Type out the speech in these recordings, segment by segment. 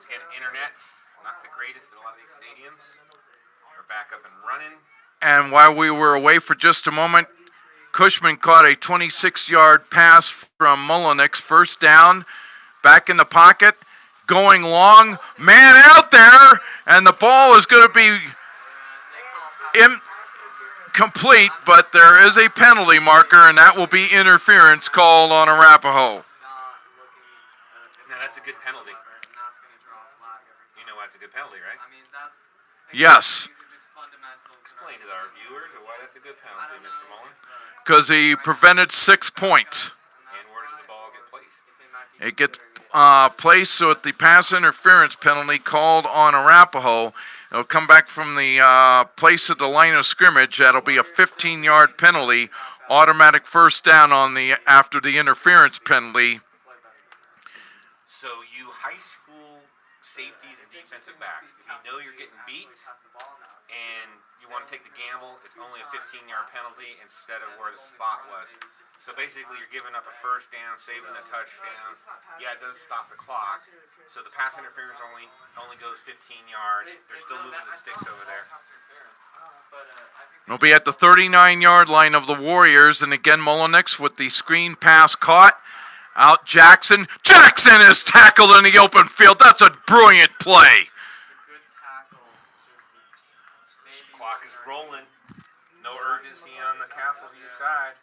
Once again, internet, not the greatest in a lot of these stadiums. We're back up and running. And while we were away for just a moment, Cushman caught a 26-yard pass from Mullenix, first down, back in the pocket, going long, man out there, and the ball is going to be incomplete, but there is a penalty marker, and that will be interference called on Arapahoe. Now, that's a good penalty. You know why it's a good penalty, right? Yes. Explain to our viewers why that's a good penalty, Mr. Mullen. Because he prevented 6 points. And where does the ball get placed? It gets placed so at the pass interference penalty called on Arapahoe. It'll come back from the place of the line of scrimmage. That'll be a 15-yard penalty, automatic first down on the after the interference penalty. So you high school safeties and defensive backs, if you know you're getting beat and you want to take the gamble, it's only a 15-yard penalty instead of where the spot was. So basically you're giving up a first down, saving a touchdown. Yeah, it does stop the clock. So the pass interference only goes 15 yards. They're still moving the sticks over there. It'll be at the 39-yard line of the Warriors, and again Mullenix with the screen pass caught. Out Jackson. Jackson is tackled in the open field. That's a brilliant play. Clock is rolling. No urgency on the Castleview side.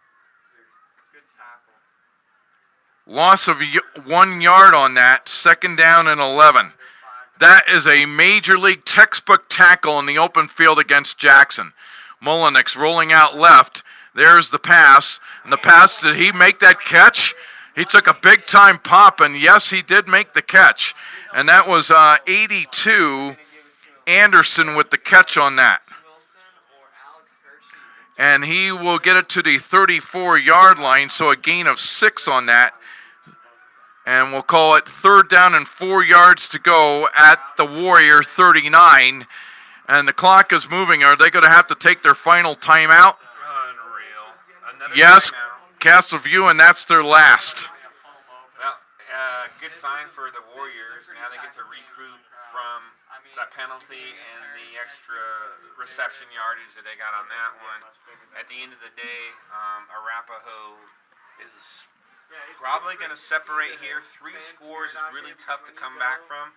Loss of 1 yard on that. Second down and 11. That is a major league textbook tackle in the open field against Jackson. Mullenix rolling out left. There's the pass. And the pass, did he make that catch? He took a big-time pop, and yes, he did make the catch. And that was 82 Anderson with the catch on that. And he will get it to the 34-yard line, so a gain of 6 on that. And we'll call it third down and 4 yards to go at the Warrior 39. And the clock is moving. Are they going to have to take their final timeout? Unreal. Another yes. timeout. Castleview, and that's their last. Well, good sign for the Warriors. Now they get to recoup from that penalty and the extra reception yardage that they got on that one. At the end of the day, Arapahoe is probably going to separate here. 3 scores is really tough to come back from.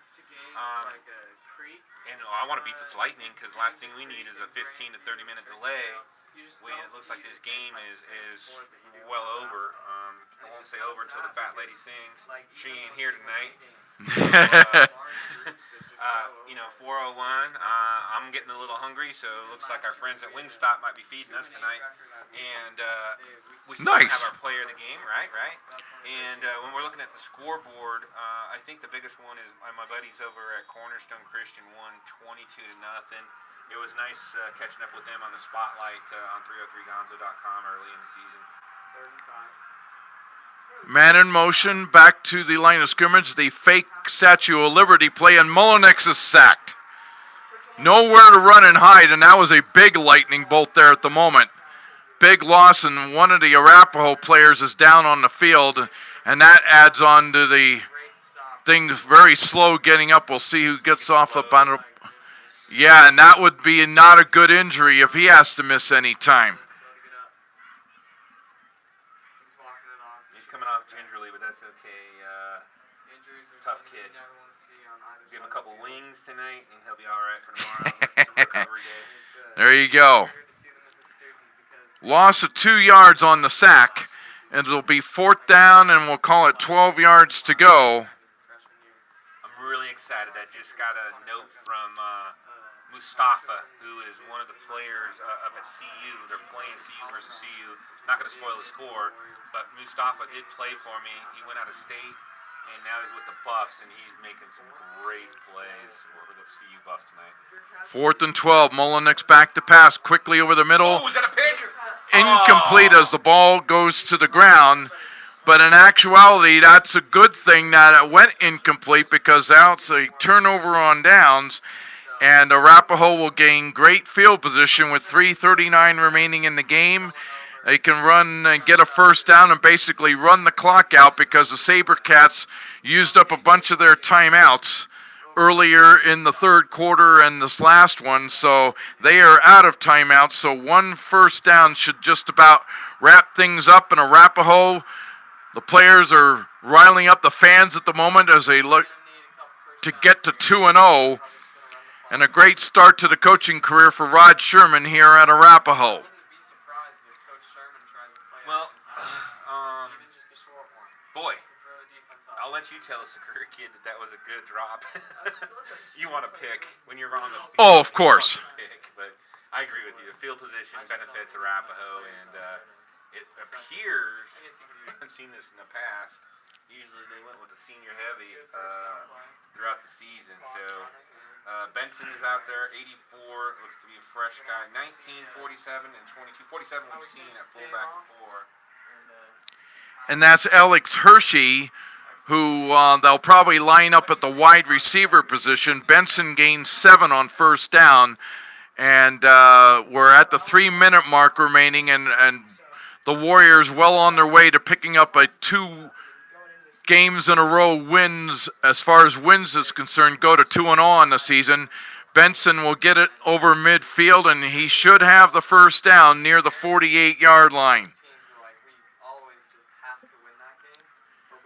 And I want to beat this Lightning because the last thing we need is a 15 to 30 minute delay. When it looks like this game is well over. I won't say over until the fat lady sings. She ain't here tonight. So, 4:01. I'm getting a little hungry, so it looks like our friends at Wingstop might be feeding us tonight. And we still have our player of the game, right? And when we're looking at the scoreboard, I think the biggest one is my buddies over at Cornerstone Christian won 22-0. It was nice catching up with them on the spotlight on 303gonzo.com early in the season. Man in motion, back to the line of scrimmage. The fake Statue of Liberty play, and Mullenix is sacked. Nowhere to run and hide, and that was a big lightning bolt there at the moment. Big loss, and one of the Arapahoe players is down on the field, and that adds on to the things very slow getting up. We'll see who gets off up on it. Yeah, and that would be not a good injury if he has to miss any time. He's coming off gingerly, but that's okay. Tough kid. Give him a couple wings tonight, and he'll be all right for tomorrow. It's a recovery day. There you go. Loss of 2 yards on the sack, and it'll be 4th down, and we'll call it 12 yards to go. I'm really excited. I just got a note from Mustafa, who is one of the players up at CU. They're playing CU versus CU. Not going to spoil the score, but Mustafa did play for me. He went out of state, and now he's with the Buffs, and he's making some great plays for the CU Buffs tonight. 4th and 12. Mullenix back to pass quickly over the middle. Oh, is that a pick? Incomplete as the ball goes to the ground. But in actuality, that's a good thing that it went incomplete because that's a turnover on downs. And Arapahoe will gain great field position with 3:39 remaining in the game. They can run and get a first down and basically run the clock out because the SaberCats used up a bunch of their timeouts earlier in the third quarter and this last one, so they are out of timeout. So one first down should just about wrap things up in Arapahoe. The players are riling up the fans at the moment as they look to get to 2-0, and a great start to the coaching career for Rod Sherman here at Arapahoe. Well, boy, I'll let you tell us, career kid, that was a good drop. You want to pick when you're on the field. Oh, of course. Pick, but I agree with you. The field position benefits Arapahoe, and it appears, I've seen this in the past, usually they went with the senior heavy throughout the season. So Benson is out there, 84, looks to be a fresh guy. 19, 47, and 22. 47 we've seen at fullback before. And that's Alex Hershey, who they'll probably line up at the wide receiver position. Benson gained 7 on first down, and we're at the 3-minute mark remaining, and the Warriors well on their way to picking up a 2 games in a row wins. As far as wins is concerned, go to 2-0 on the season. Benson will get it over midfield, and he should have the first down near the 48-yard line.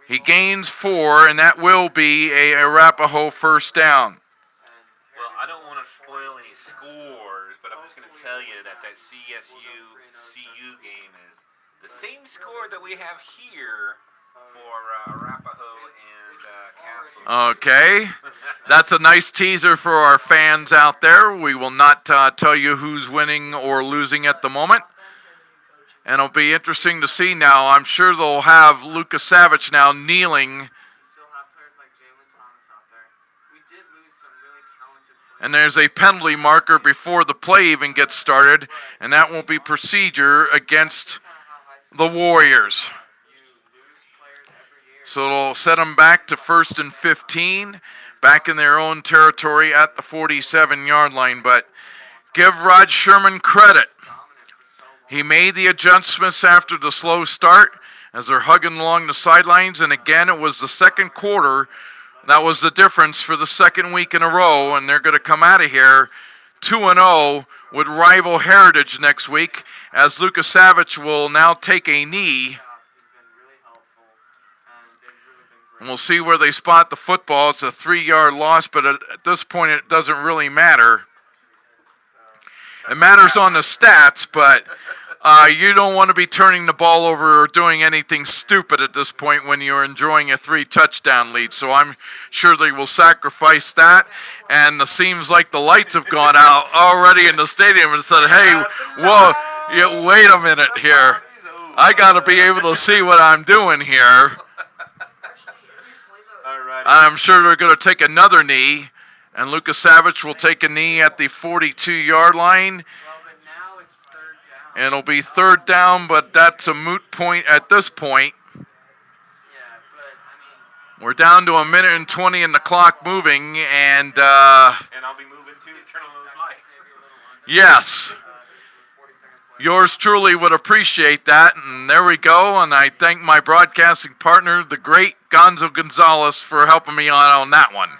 He gains 4, and that will be a Arapahoe first down. Well, I don't want to spoil any scores, but I'm just going to tell you that CSU-CU game is the same score that we have here for Arapahoe and Castle. Okay. That's a nice teaser for our fans out there. We will not tell you who's winning or losing at the moment. And it'll be interesting to see now. I'm sure they'll have Lucas Savage now kneeling. And there's a penalty marker before the play even gets started, and that will be procedure against the Warriors. So it'll set them back to 1st and 15, back in their own territory at the 47-yard line. But give Rod Sherman credit. He made the adjustments after the slow start as they're hugging along the sidelines. And again, it was the second quarter. That was the difference for the second week in a row. And they're going to come out of here 2-0 with rival Heritage next week, as Lucas Savage will now take a knee. And we'll see where they spot the football. It's a 3-yard loss, but at this point it doesn't really matter. It matters on the stats, but you don't want to be turning the ball over or doing anything stupid at this point when you're enjoying a 3-touchdown lead. So I'm sure they will sacrifice that. And it seems like the lights have gone out already in the stadium and said, hey, whoa, wait a minute here. I got to be able to see what I'm doing here. I'm sure they're going to take another knee. And Lucas Savage will take a knee at the 42-yard line. It'll be 3rd down, but that's a moot point at this point. We're down to 1 minute and 20 and the clock moving, and I'll be moving too, turn on those lights. Yes. Yours truly would appreciate that, and there we go. And I thank my broadcasting partner, the great Gonzo Gonzalez, for helping me on that one.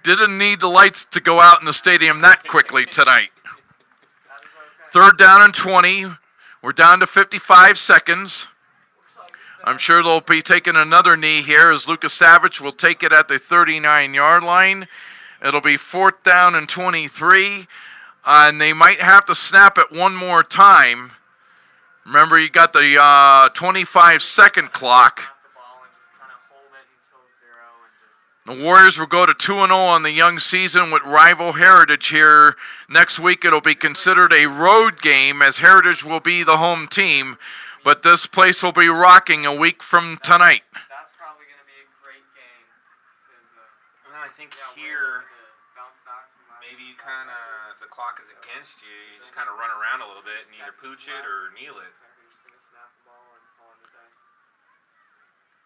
Didn't need the lights to go out in the stadium that quickly tonight. 3rd down and 20. We're down to 55 seconds. I'm sure they'll be taking another knee here as Lucas Savage will take it at the 39-yard line. It'll be 4th down and 23. And they might have to snap it one more time. Remember, you got the 25-second clock. The Warriors will go to 2-0 on the young season with rival Heritage here. Next week it'll be considered a road game as Heritage will be the home team. But this place will be rocking a week from tonight. That's probably going to be a great game. Well, I think here, maybe you kind of, if the clock is against you, you just kind of run around a little bit and either pooch it or kneel it.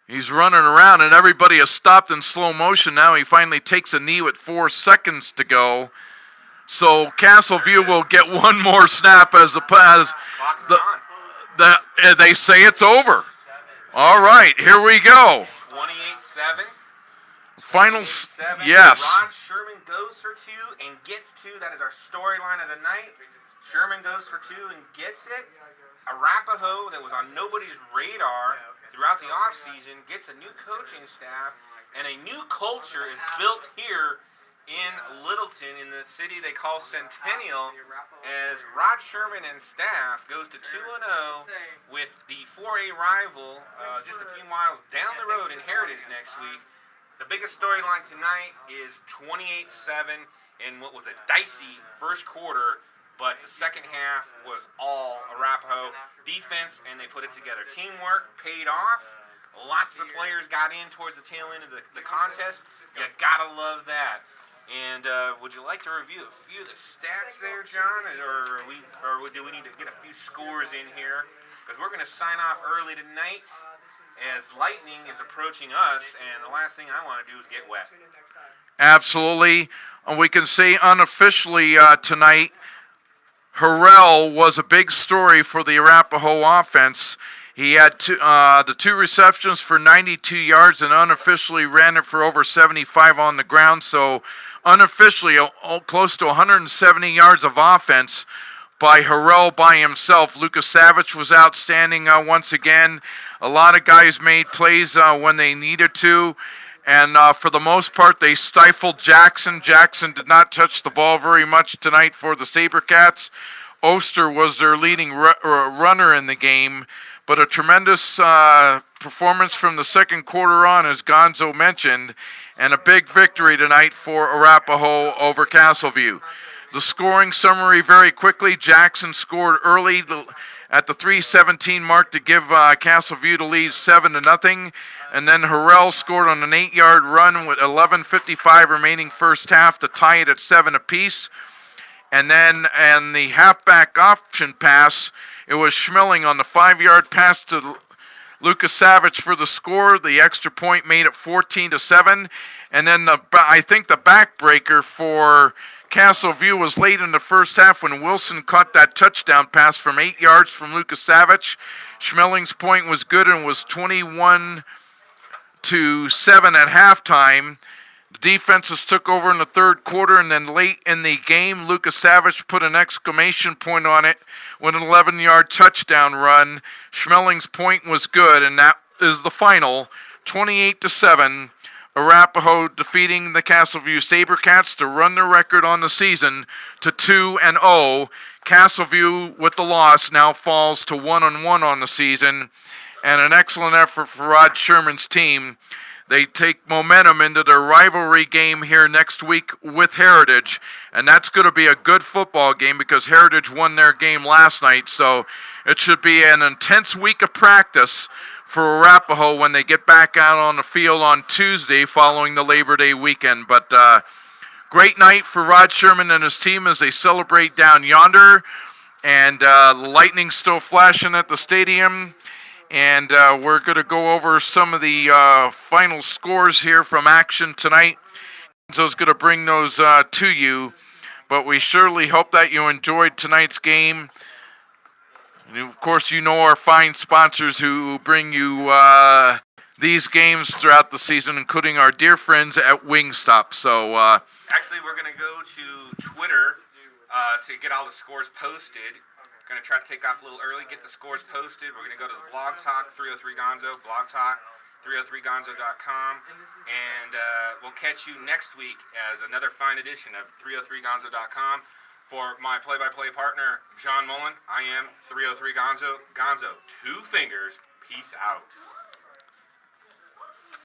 He's running around, and everybody has stopped in slow motion now. He finally takes a knee with 4 seconds to go. So Castleview will get one more snap as they say it's over. All right, here we go. 28-7. Finals, 28-7. yes. Rod Sherman goes for 2 and gets 2. That is our storyline of the night. Sherman goes for 2 and gets it. Arapahoe, that was on nobody's radar throughout the offseason, gets a new coaching staff, and a new culture is built here in Littleton, in the city they call Centennial, as Rod Sherman and staff goes to 2-0 with the 4A rival just a few miles down the road in Heritage next week. The biggest storyline tonight is 28-7 in what was a dicey first quarter, but the second half was all Arapahoe defense, and they put it together. Teamwork paid off. Lots of players got in towards the tail end of the contest. You gotta love that. And would you like to review a few of the stats there, John, or do we need to get a few scores in here? Because we're going to sign off early tonight as lightning is approaching us, and the last thing I want to do is get wet. Absolutely. And we can say unofficially tonight, Harrell was a big story for the Arapahoe offense. He had the 2 receptions for 92 yards and unofficially ran it for over 75 on the ground. So unofficially, close to 170 yards of offense by Harrell by himself. Lucas Savage was outstanding once again. A lot of guys made plays when they needed to. And for the most part, they stifled Jackson. Jackson did not touch the ball very much tonight for the SaberCats. Oster was their leading runner in the game. But a tremendous performance from the second quarter on, as Gonzo mentioned, and a big victory tonight for Arapahoe over Castleview. The scoring summary very quickly. Jackson scored early at the 3:17 mark to give Castleview the lead 7-0. And then Harrell scored on an 8-yard run with 11:55 remaining first half to tie it at 7 apiece. And then in the halfback option pass, it was Schmeling on the 5-yard pass to Lucas Savage for the score. The extra point made it 14-7. And then I think the backbreaker for Castleview was late in the first half when Wilson caught that touchdown pass from 8 yards from Lucas Savage. Schmeling's point was good and was 21-7 at halftime. The defenses took over in the third quarter, and then late in the game, Lucas Savage put an exclamation point on it with an 11-yard touchdown run. Schmeling's point was good, and that is the final, 28-7. Arapahoe defeating the Castleview SaberCats to run the record on the season to 2-0. Castleview, with the loss, now falls to 1-1 on the season, and an excellent effort for Rod Sherman's team. They take momentum into their rivalry game here next week with Heritage, and that's going to be a good football game because Heritage won their game last night, so it should be an intense week of practice for Arapahoe when they get back out on the field on Tuesday following the Labor Day weekend. But great night for Rod Sherman and his team as they celebrate down yonder, and the lightning still flashing at the stadium. And we're going to go over some of the final scores here from action tonight. Enzo's going to bring those to you. But we surely hope that you enjoyed tonight's game. And of course, you know our fine sponsors who bring you these games throughout the season, including our dear friends at Wingstop. So, actually, we're going to go to Twitter to get all the scores posted. Going to try to take off a little early, get the scores posted. We're going to go to the Blog Talk 303 Gonzo, Blog Talk 303gonzo.com, and we'll catch you next week as another fine edition of 303gonzo.com. For my play-by-play partner, John Mullen, I am 303 Gonzo. Gonzo, 2 fingers. Peace out.